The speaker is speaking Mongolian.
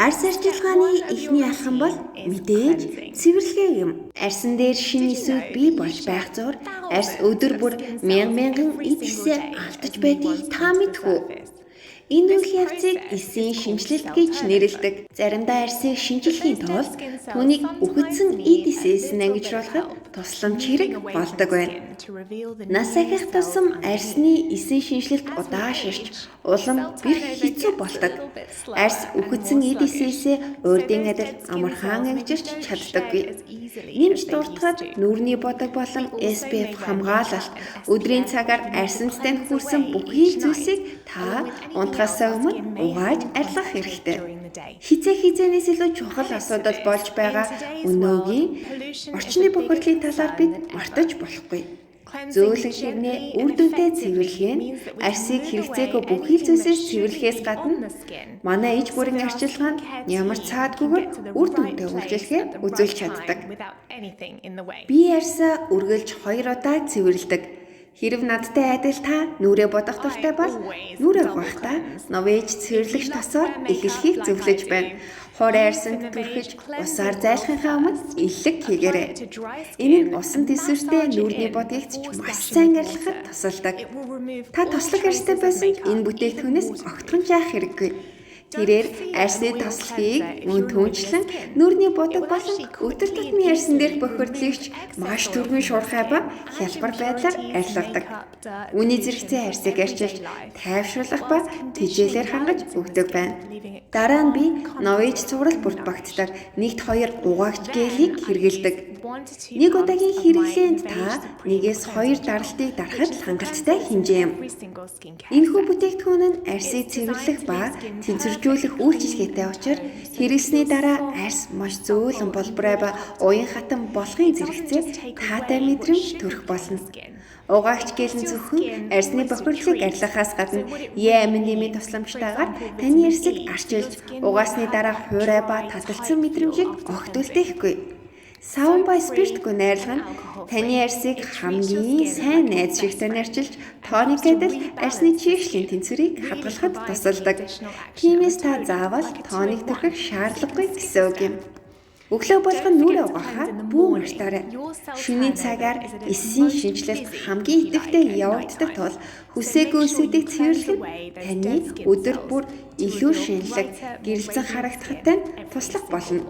Арьс арчилгааны эхний алхам бол мэдээж цэвэрлэгээ юм. Арьсан дээр шинэ эсүүд бий болж байх зуур арьс өдөр бүр мянган эд эсээ алдаж байдгийг та мэдэх үү? Энэ үйл явцыг эсийн шинжилэлт гэж нэрлэдэг. Заримдаа арьсыг шинжилэхийн тулд түүнийг үхэгдсэн эд эсээс ангижруулахад тусламж хэрэг болдог байна. Нас ахих тусам арьсны эсийн шинжилэлт удааширч улам бэр хэцүү болдог. Арьс үхэгдсэн эд эсээсээ урдын адил амархан ангижирч чаддаггүй. Нэмж дуртахад нүүрний бодог болон SPF хамгаалалт өдрийн цагаар арьсанцтай хүрсэн бүхий зүйлсийг та унтахаас өмнө угааж арилгах хэрэгтэй. Хизээнээс илүү чухал асуудал болж байгаа өнөөгийн орчны бохирдлын талаар бид мартаж болохгүй. Зөөлөн ширнээ үр дүнтэй цэвэрлэгээ нь арьсыг хэрэгцээгүй бүхий л зүйлсээс цэвэрлэхээс гадна манай иж бүрийн арчилгаа нь ямар цаадгүйгээр үр дүнтэй үйлчлэгээ үзүүлж чаддаг. Би арьсаа үргэлж 2 удаа цэвэрлэдэг. Хэрв надтай адил та нүрээ бодох дуртай бол нүрээ угаахдаа новэж цэвэрлэгч тосоор эхлэхийг зөвлөж байна. Хор арьсанд түрхэж усаар зайлахынхаа өмнө илэг хийгээрэй. Энэ нь усан тэсвэртэй нүрний бодгийг ч маш сайн арилгахад тусалдаг. Та тослог арьстай байсан энэ бүтээгдэхүүнээс огтхон жаах хэрэггүй. Тэрээр арьсны тослохыг мөн түнчлэн нүрний бодог болон өдөр тутмын арьсан дээрх бохирдлыгч маш түргэн шуурхай ба хялбар байдлаар арилгадаг. Үүний зэрэгцээ арьсыг арчилж тайвшруулах ба тэжээлээр хангаж өгдөг байна. Дараа нь би новэж цуврал бүрт багтдаг 1-2 угаагч гелийг хэрэглэдэг. Нэг удаагийн хэрэглээнд та 1-2 даралтыг дарахад хангалттай хэмжээ юм. Энэхүү бүтээгдэхүүн нь арьсыг цэвэрлэх ба тэнцвэржүүлэх үйлчилгээтэй учраас хэрэглэсний дараа арьс маш зөөлөн болборой ба уян хатан болохын зэрэгцээ таатай мэдрэмж төрөх болно. Угаагч гэл нь зөвхөн арьсны бохирдлыг арилгахаас гадна аминдимийн тусламжтайгаар таны арьсыг арчилж угаасны дараа хуурай ба таталцсан мэдрэмжийг огт үлдээхгүй. Савн ба спиртгүй найрлага нь таны арьсыг хамгийн сайн найз шигтэй арчилж тоник адил арьсны чийгшлийн тэнцвэрийг хадгалахад тусалдаг. Тиймээс та заавал тоник төрөх шаардлагагүй гэсэн үг юм. Өглөө болгон нүрээ угаахаа бүүн мартаарай. Шөнийн цагаар эсийн шинжилэлт хамгийн идэвхтэй явагддаг тул хүсээгүй эсүүдийг цэвэрлэх нь таны өдөр бүр илүү шинэлэг, гэрэлцэн харагдахтай туслах болно.